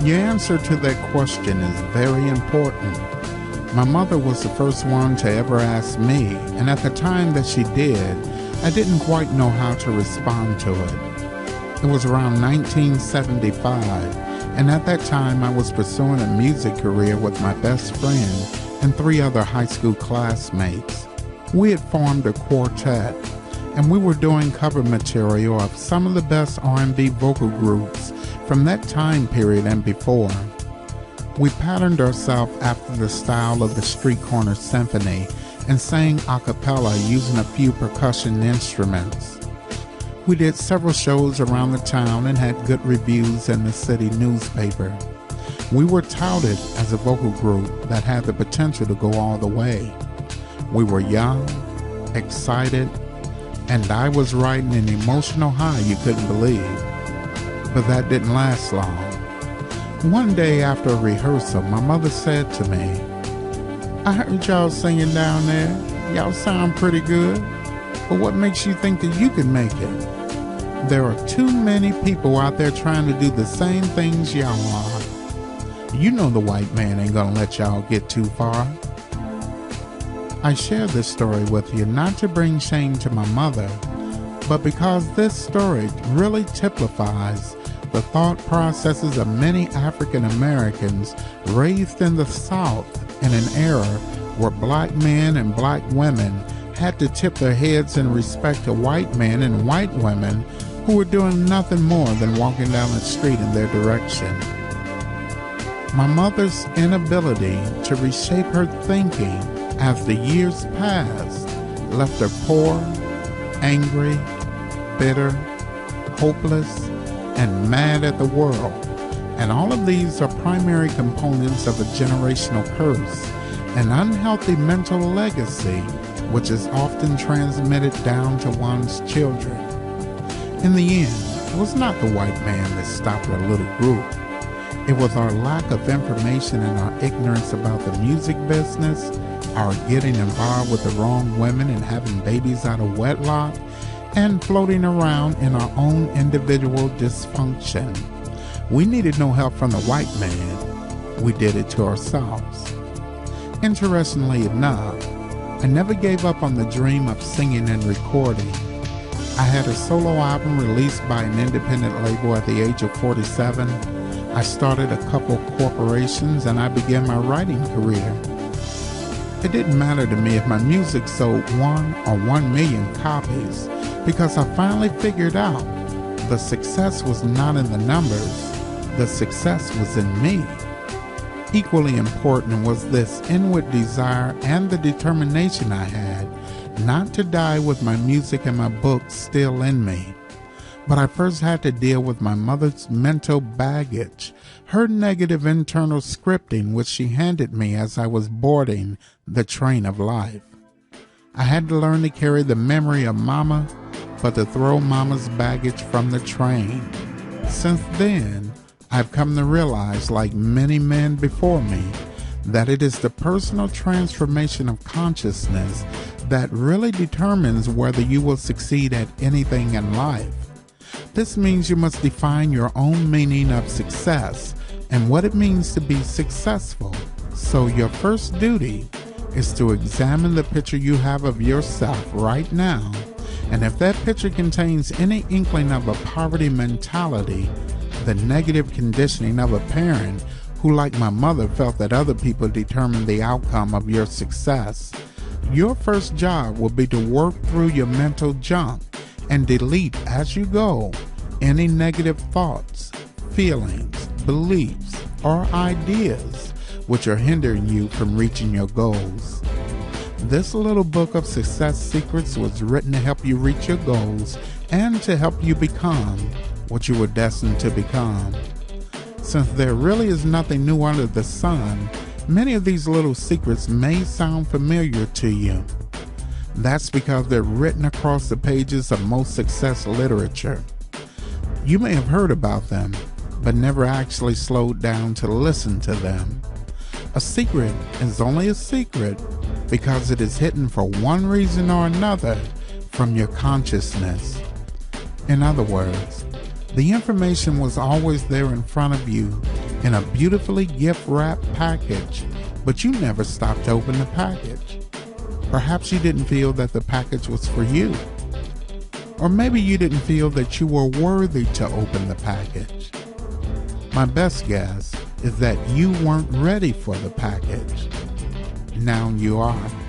Your answer to that question is very important. My mother was the first one to ever ask me, and at the time that she did, I didn't quite know how to respond to it. It was around 1975, and at that time I was pursuing a music career with my best friend and 3 other high school classmates. We had formed a quartet, and we were doing cover material of some of the best R&B vocal groups from that time period and before. We patterned ourselves after the style of the Street Corner Symphony and sang a cappella using a few percussion instruments. We did several shows around the town and had good reviews in the city newspaper. We were touted as a vocal group that had the potential to go all the way. We were young, excited, and I was riding an emotional high you couldn't believe. But that didn't last long. One day after a rehearsal, my mother said to me, "I heard y'all singing down there. Y'all sound pretty good. But what makes you think that you can make it? There are too many people out there trying to do the same things y'all are. You know the white man ain't gonna let y'all get too far." I share this story with you not to bring shame to my mother, but because this story really typifies the thought processes of many African Americans raised in the South in an era where black men and black women had to tip their heads in respect to white men and white women who were doing nothing more than walking down the street in their direction. My mother's inability to reshape her thinking as the years passed left her poor, angry, bitter, hopeless, and mad at the world. And all of these are primary components of a generational curse, an unhealthy mental legacy which is often transmitted down to one's children. In the end, it was not the white man that stopped our little group. It was our lack of information and our ignorance about the music business, our getting involved with the wrong women and having babies out of wedlock, and floating around in our own individual dysfunction. We needed no help from the white man. We did it to ourselves. Interestingly enough, I never gave up on the dream of singing and recording. I had a solo album released by an independent label at the age of 47. I started a couple corporations and I began my writing career. It didn't matter to me if my music sold 1 or 1 million copies, because I finally figured out the success was not in the numbers, the success was in me. Equally important was this inward desire and the determination I had not to die with my music and my books still in me. But I first had to deal with my mother's mental baggage, her negative internal scripting which she handed me as I was boarding the train of life. I had to learn to carry the memory of Mama, but to throw Mama's baggage from the train. Since then, I've come to realize, like many men before me, that it is the personal transformation of consciousness that really determines whether you will succeed at anything in life. This means you must define your own meaning of success and what it means to be successful. So your first duty is to examine the picture you have of yourself right now, and if that picture contains any inkling of a poverty mentality, the negative conditioning of a parent who, like my mother, felt that other people determine the outcome of your success, your first job will be to work through your mental junk and delete as you go any negative thoughts, feelings, beliefs, or ideas which are hindering you from reaching your goals. This little book of success secrets was written to help you reach your goals and to help you become what you were destined to become. Since there really is nothing new under the sun, many of these little secrets may sound familiar to you. That's because they're written across the pages of most success literature. You may have heard about them, but never actually slowed down to listen to them. A secret is only a secret because it is hidden for one reason or another from your consciousness. In other words, the information was always there in front of you in a beautifully gift-wrapped package, but you never stopped to open the package. Perhaps you didn't feel that the package was for you. Or maybe you didn't feel that you were worthy to open the package. My best guess is that you weren't ready for the package. Now you are.